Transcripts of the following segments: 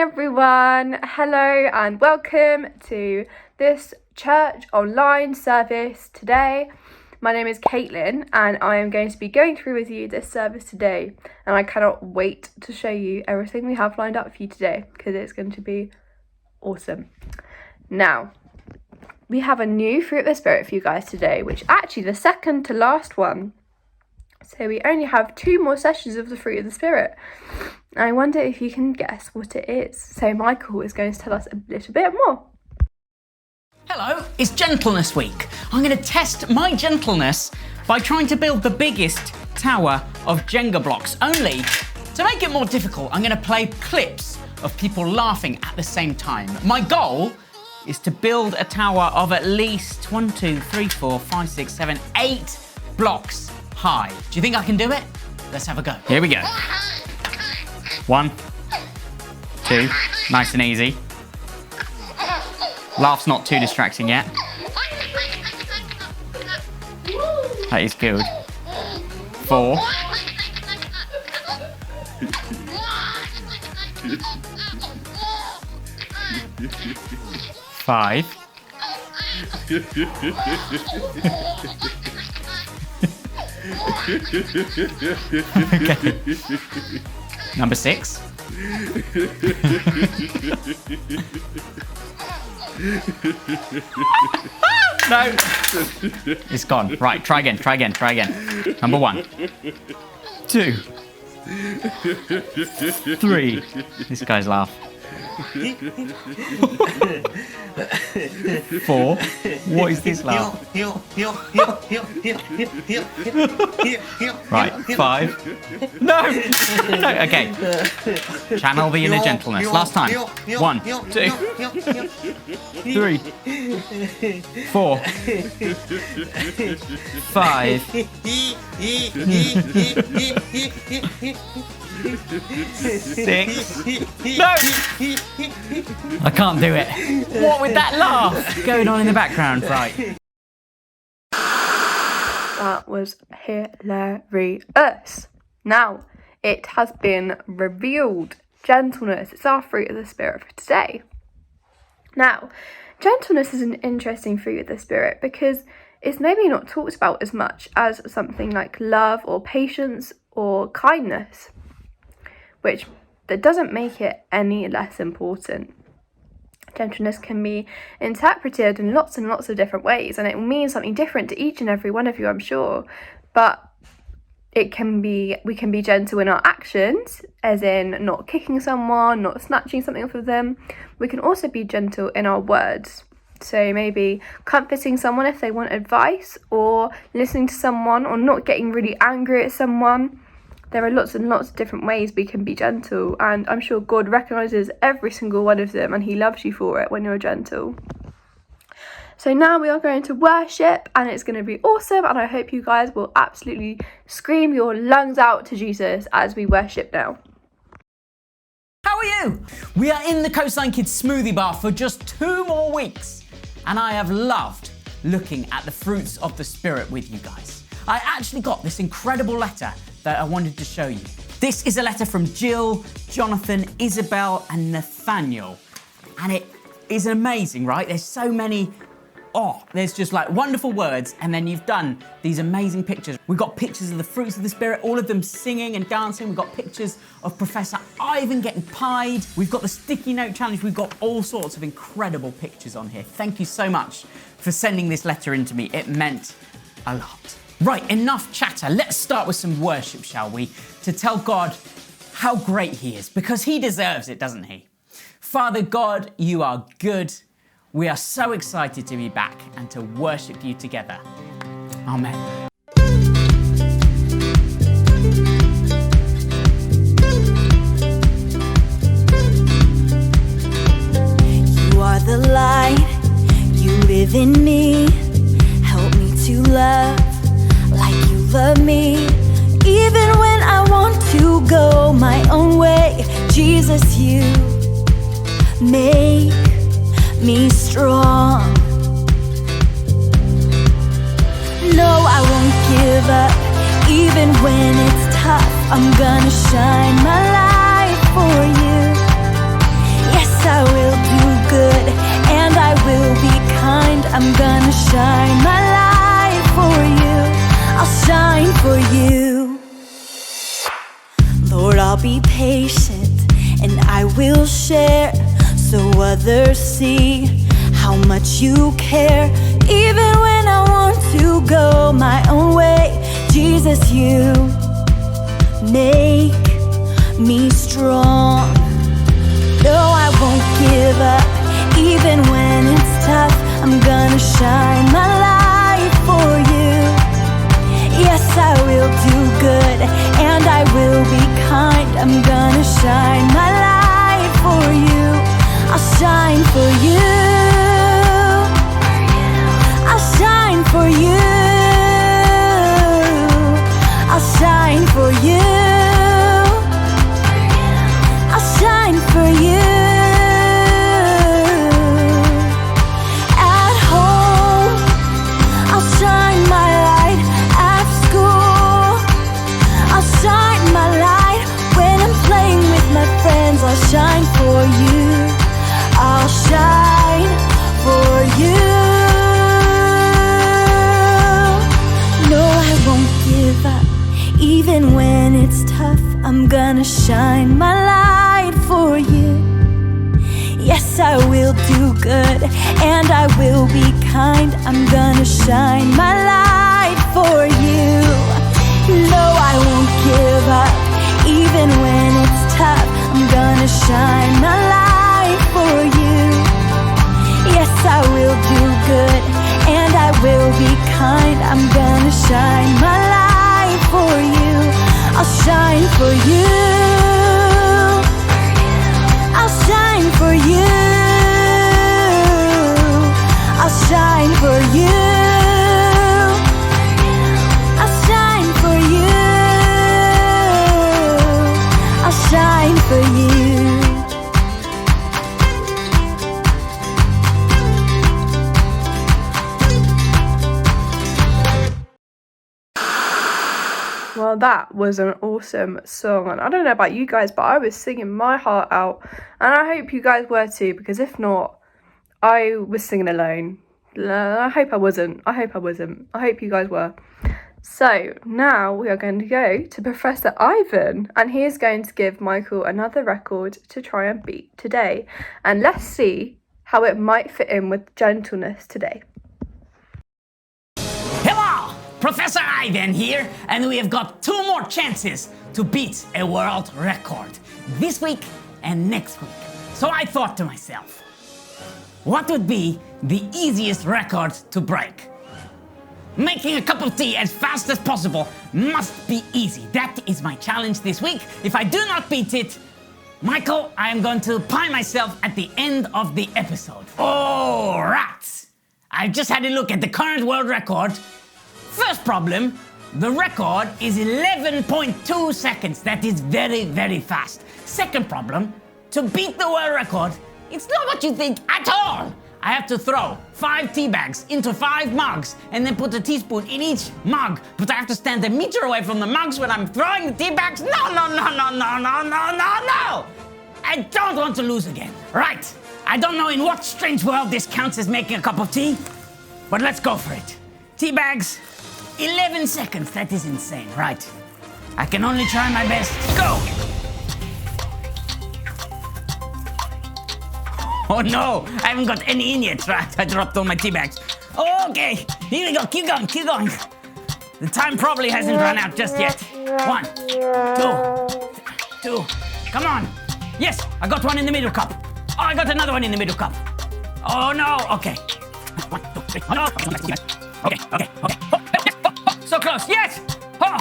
everyone, hello and welcome to this church online service today. My name is Katelyn and I am going to be going through with you this service today, and I cannot wait to show you everything we have lined up for you today because it's going to be awesome. Now, we have a new fruit of the spirit for you guys today, which actually the second to last one. So we only have 2 more sessions of the fruit of the spirit. I wonder if you can guess what it is. So Michael is going to tell us a little bit more. Hello, it's Gentleness Week. I'm going to test my gentleness by trying to build the biggest tower of Jenga blocks. Only, to make it more difficult, I'm going to play clips of people laughing at the same time. My goal is to build a tower of at least 1, 2, 3, 4, 5, 6, 7, 8 blocks high. Do you think I can do it? Let's have a go. Here we go. 1, 2, nice and easy. Laugh's not too distracting yet. That is good. 4. 5. Okay. Number 6. No! It's gone. Right, try again. Number 1. 2. 3. This guy's laugh. 4. What is this laugh? Right, 5. No! No, okay. Channel the inner gentleness. Last time. 1, 2, 3, 4, 5. 6. No! I can't do it. What with that laugh going on in the background? Right. That was hilarious. Now, it has been revealed. Gentleness, it's our fruit of the spirit for today. Now, gentleness is an interesting fruit of the spirit because it's maybe not talked about as much as something like love or patience or kindness, which that doesn't make it any less important. Gentleness can be interpreted in lots and lots of different ways, and it will mean something different to each and every one of you, I'm sure. But we can be gentle in our actions, as in not kicking someone, not snatching something off of them. We can also be gentle in our words. So maybe comforting someone if they want advice, or listening to someone, or not getting really angry at someone. There are lots and lots of different ways we can be gentle, and I'm sure God recognises every single one of them and he loves you for it when you're gentle. So now we are going to worship and it's going to be awesome, and I hope you guys will absolutely scream your lungs out to Jesus as we worship now. How are you? We are in the Coastline Kids Smoothie Bar for just 2 more weeks, and I have loved looking at the fruits of the Spirit with you guys. I actually got this incredible letter that I wanted to show you. This is a letter from Jill, Jonathan, Isabel, and Nathaniel. And it is amazing, right? There's so many, there's just like wonderful words, and then you've done these amazing pictures. We've got pictures of the fruits of the Spirit, all of them singing and dancing. We've got pictures of Professor Ivan getting pied. We've got the sticky note challenge. We've got all sorts of incredible pictures on here. Thank you so much for sending this letter in to me. It meant a lot. Right, enough chatter. Let's start with some worship, shall we? To tell God how great he is, because he deserves it, doesn't he? Father God, you are good. We are so excited to be back and to worship you together. Amen. You are the light, you live in me. Help me to love like you love me, even when I want to go my own way. Jesus, you make me strong. No, I won't give up, even when it's tough. I'm gonna shine my light for you. be patient and I will share so others see how much you care. Even when I want to go my own way, Jesus, you make me strong. No, I won't give up, even when it's tough. I'm gonna shine my light for you. Yes, I will do good, and I will be kind. I'm gonna shine my light for you. I'll shine for you. I'll shine for you. I'll shine for you. I'll shine for you. At home, I'll shine my light. At school, I'll shine my light. When I'm playing with my friends, I'll shine for you. I'll shine for you. No, I won't give up, even when it's tough. I'm gonna shine my light for you. Yes, I will do good, and I will be kind. I'm gonna shine my light for you. No, I won't give up, even when it's tough. I'm gonna shine my light for you. Yes, I will do good, and I will be kind. I'm gonna shine my light for you. I'll shine for you. I'll shine for you. I'll shine for you. I'll shine for you. I'll shine for you. Well, that was an awesome song, and I don't know about you guys, but I was singing my heart out, and I hope you guys were too, because if not, I was singing alone. I hope I wasn't. I hope you guys were. So now we are going to go to Professor Ivan, and he is going to give Michael another record to try and beat today, and let's see how it might fit in with Gentleness today. Hello! Professor Ivan here, and we have got 2 more chances to beat a world record this week and next week. So I thought to myself, what would be the easiest record to break? Making a cup of tea as fast as possible must be easy. That is my challenge this week. If I do not beat it, Michael, I am going to pie myself at the end of the episode. All right. I've just had a look at the current world record. First problem, the record is 11.2 seconds. That is very, very fast. Second problem, to beat the world record, it's not what you think at all. I have to throw 5 tea bags into 5 mugs and then put a teaspoon in each mug. But I have to stand a meter away from the mugs when I'm throwing the tea bags. No. I don't want to lose again. Right, I don't know in what strange world this counts as making a cup of tea, but let's go for it. Tea bags, 11 seconds, that is insane. Right, I can only try my best. Go! Oh no, I haven't got any in yet. Right, I dropped all my tea bags. Okay, here we go, keep going. The time probably hasn't run out just yet. 1, 2, come on. Yes, I got one in the middle cup. Oh, I got another one in the middle cup. Oh no, okay. 1, 2, 3, oh no. Okay. So close, yes! Oh,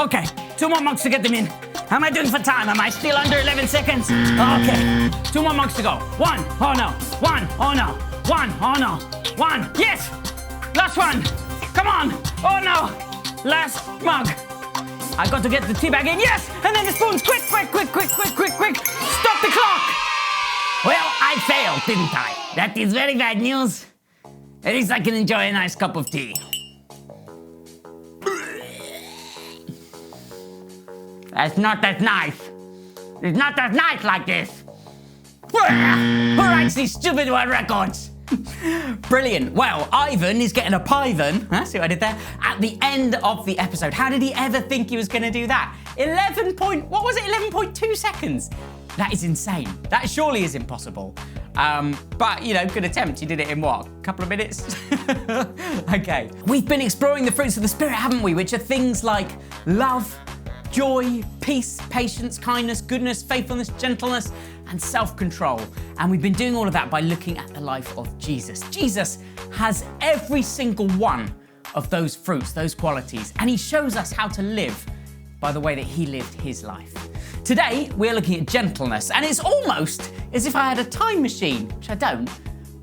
okay, 2 more mugs to get them in. How am I doing for time? Am I still under 11 seconds? Okay, 2 more mugs to go. 1, oh no. 1, oh no. 1, oh no. 1, yes! Last one. Come on. Oh no. Last mug. I got to get the tea bag in. Yes! And then the spoons. Quick. Stop the clock. Well, I failed, didn't I? That is very bad news. At least I can enjoy a nice cup of tea. That's not that nice. It's not that nice like this. Who writes these stupid world records? Brilliant. Well, Ivan is getting a piven, see what I did there, at the end of the episode. How did he ever think he was going to do that? 11.2 seconds. That is insane. That surely is impossible. But, you know, good attempt. You did it in what, a couple of minutes? Okay. We've been exploring the fruits of the Spirit, haven't we? Which are things like love, joy, peace, patience, kindness, goodness, faithfulness, gentleness, and self-control. And we've been doing all of that by looking at the life of Jesus. Jesus has every single one of those fruits, those qualities, and he shows us how to live by the way that he lived his life. Today, we're looking at gentleness, and it's almost as if I had a time machine, which I don't,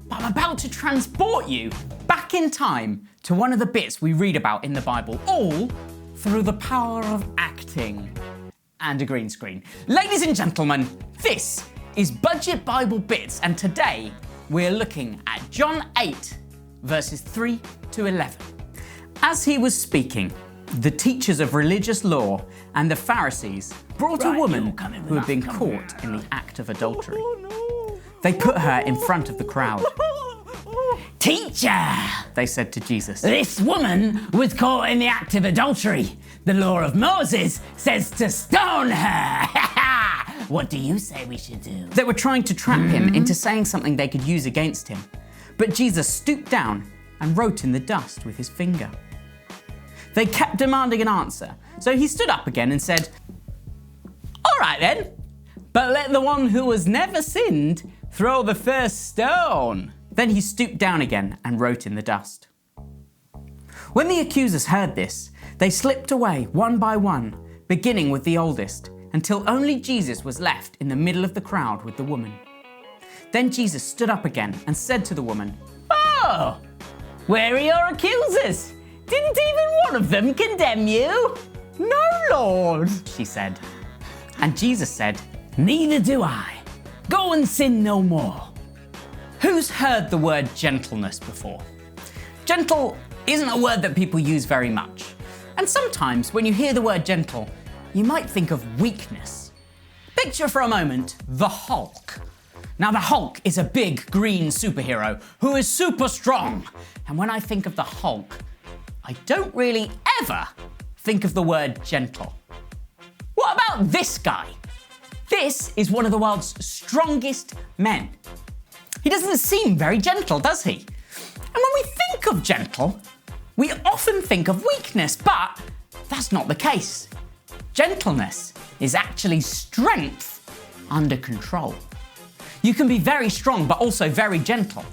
but I'm about to transport you back in time to one of the bits we read about in the Bible, all through the power of acting and a green screen. Ladies and gentlemen, this is Budget Bible Bits, and today we're looking at John 8, verses 3 to 11. As he was speaking, the teachers of religious law and the Pharisees brought a woman who had been caught in the act of adultery. They put her in front of the crowd. Teacher, They said to Jesus, this woman was caught in the act of adultery. The law of Moses says to stone her. What do you say we should do? they were trying to trap him into saying something they could use against him. But Jesus stooped down and wrote in the dust with his finger. They kept demanding an answer, so he stood up again and said, "All right then, but let the one who has never sinned throw the first stone." Then he stooped down again and wrote in the dust. When the accusers heard this, they slipped away one by one, beginning with the oldest, until only Jesus was left in the middle of the crowd with the woman. Then Jesus stood up again and said to the woman, Oh, where are your accusers? Didn't even one of them condemn you? "No, Lord," she said. And Jesus said, Neither do I. Go and sin no more. "Who's heard the word gentleness before?" Gentle isn't a word that people use very much. And sometimes when you hear the word gentle, you might think of weakness. Picture for a moment the Hulk. Now the Hulk is a big green superhero who is super strong. And when I think of the Hulk, I don't really ever think of the word gentle. What about this guy? This is one of the world's strongest men. He doesn't seem very gentle, does he? And when we think of gentle, we often think of weakness, but that's not the case. Gentleness is actually strength under control. You can be very strong, but also very gentle.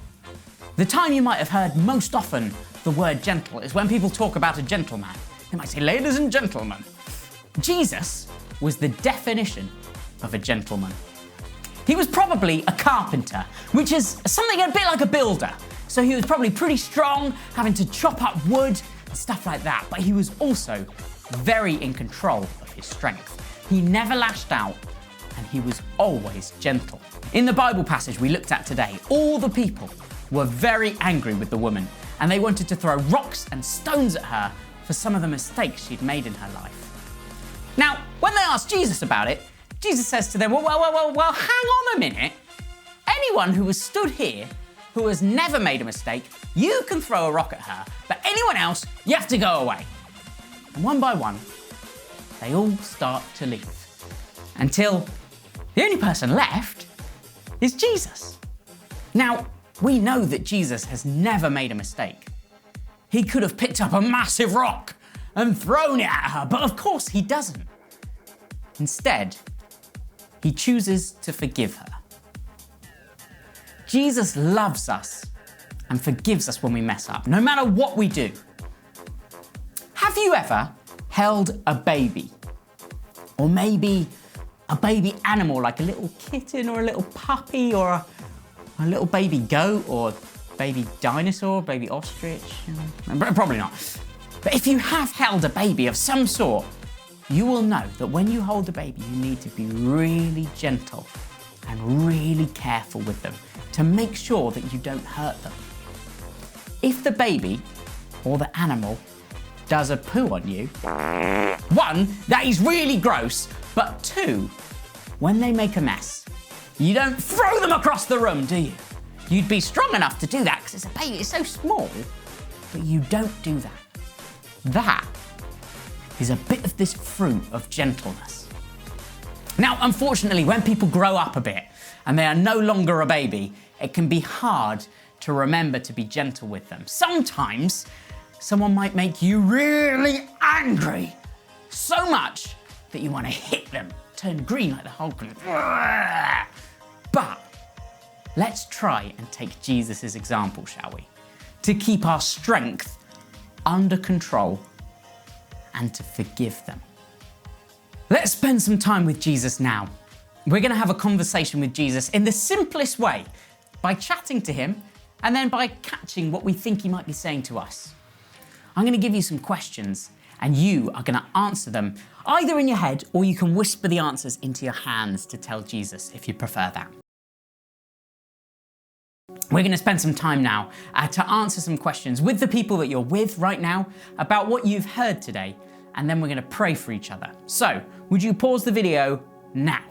The time you might have heard most often the word gentle is when people talk about a gentleman. They might say, "Ladies and gentlemen." Jesus was the definition of a gentleman. He was probably a carpenter, which is something a bit like a builder. So he was probably pretty strong, having to chop up wood and stuff like that, but he was also very in control of his strength. He never lashed out, and he was always gentle. In the Bible passage we looked at today, all the people were very angry with the woman, and they wanted to throw rocks and stones at her for some of the mistakes she'd made in her life. Now, when they asked Jesus about it, Jesus says to them, well, hang on a minute. Anyone who has stood here who has never made a mistake, you can throw a rock at her, but anyone else, you have to go away. And one by one, they all start to leave, until the only person left is Jesus. Now, we know that Jesus has never made a mistake. He could have picked up a massive rock and thrown it at her, but of course he doesn't. Instead, he chooses to forgive her. Jesus loves us and forgives us when we mess up, no matter what we do. Have you ever held a baby? Or maybe a baby animal, like a little kitten or a little puppy or a little baby goat or baby dinosaur, baby ostrich? Probably not. But if you have held a baby of some sort, you will know that when you hold a baby, you need to be really gentle and really careful with them to make sure that you don't hurt them. If the baby or the animal does a poo on you, one, that is really gross, but two, when they make a mess, you don't throw them across the room, do you? You'd be strong enough to do that because it's a baby, it's so small, but you don't do that. That is a bit of this fruit of gentleness. Now, unfortunately, when people grow up a bit and they are no longer a baby, it can be hard to remember to be gentle with them. Sometimes someone might make you really angry, so much that you want to hit them, turn green like the Hulk. But let's try and take Jesus' example, shall we? To keep our strength under control and to forgive them. Let's spend some time with Jesus now. We're going to have a conversation with Jesus in the simplest way, by chatting to him and then by catching what we think he might be saying to us. I'm going to give you some questions and you are going to answer them either in your head or you can whisper the answers into your hands to tell Jesus if you prefer that. We're going to spend some time now to answer some questions with the people that you're with right now about what you've heard today, and then we're going to pray for each other. So, would you pause the video now?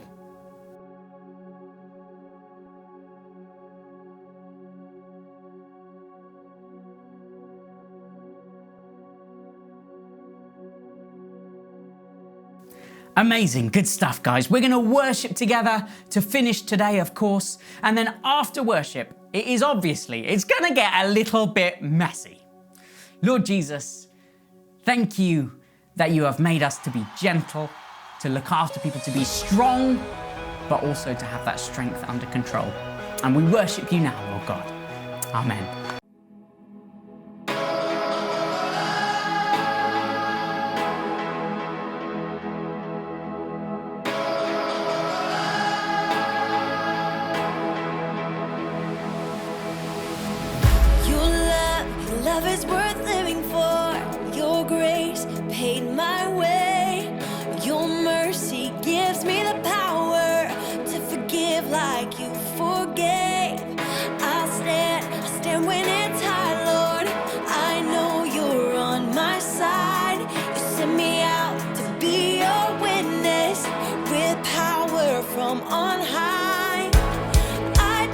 Amazing, good stuff, guys. We're going to worship together to finish today, of course. And then after worship, it's going to get a little bit messy. Lord Jesus, thank you that you have made us to be gentle, to look after people, to be strong, but also to have that strength under control. And we worship you now, Lord God. Amen. Love is worth living for. Your grace paid my way. Your mercy gives me the power to forgive like you forgave. I'll stand when it's hard, Lord. I know you're on my side. You sent me out to be your witness with power from on high. I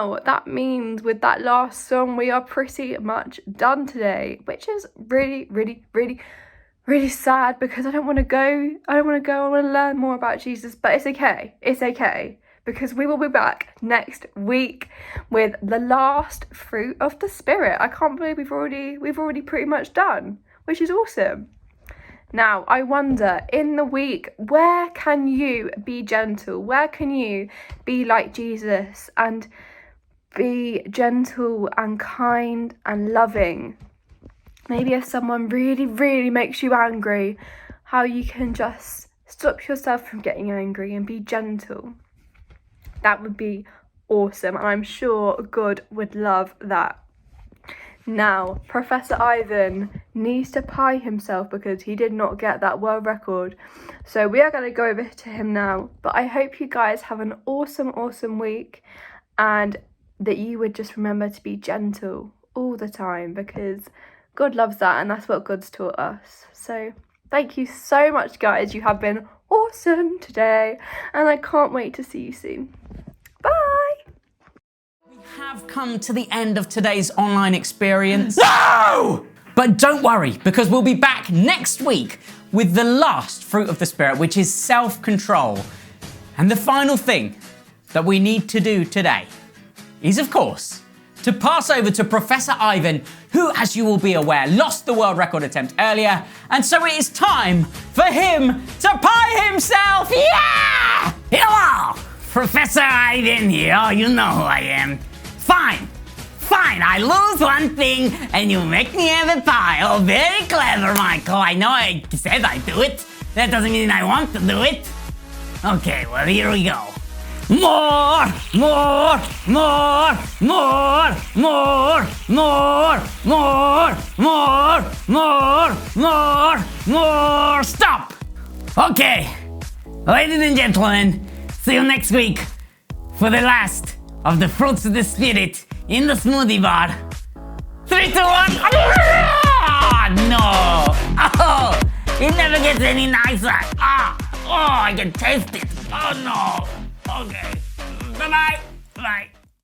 Now, that means with that last song, we are pretty much done today, which is really, really, really, really sad because I don't want to go. I want to learn more about Jesus, but it's okay. It's okay because we will be back next week with the last fruit of the Spirit. I can't believe we've already pretty much done, which is awesome. Now, I wonder, in the week, where can you be gentle? Where can you be like Jesus and be gentle and kind and loving? Maybe if someone really, really makes you angry, how you can just stop yourself from getting angry and be gentle. That would be awesome, and I'm sure God would love that. Now, Professor Ivan needs to pie himself because he did not get that world record. So we are going to go over to him now. But I hope you guys have an awesome, awesome week and that you would just remember to be gentle all the time because God loves that and that's what God's taught us. So thank you so much, guys. You have been awesome today and I can't wait to see you soon. Bye! Have come to the end of today's online experience. No! But don't worry, because we'll be back next week with the last fruit of the Spirit, which is self-control. And the final thing that we need to do today is, of course, to pass over to Professor Ivan, who, as you will be aware, lost the world record attempt earlier. And so it is time for him to pie himself. Yeah! Hello! Professor Ivan here. Oh, you know who I am. Fine, I lose one thing and you make me have a pie. Oh, very clever, Michael. I know I said I'd do it. That doesn't mean I want to do it. Okay, well, here we go. More, stop. Okay, ladies and gentlemen, see you next week for the last of the fruits of the Spirit in the smoothie bar. 3, 2, 1. No. Oh, it never gets any nicer. Oh, I can taste it. Oh no. Okay. Bye-bye. Bye.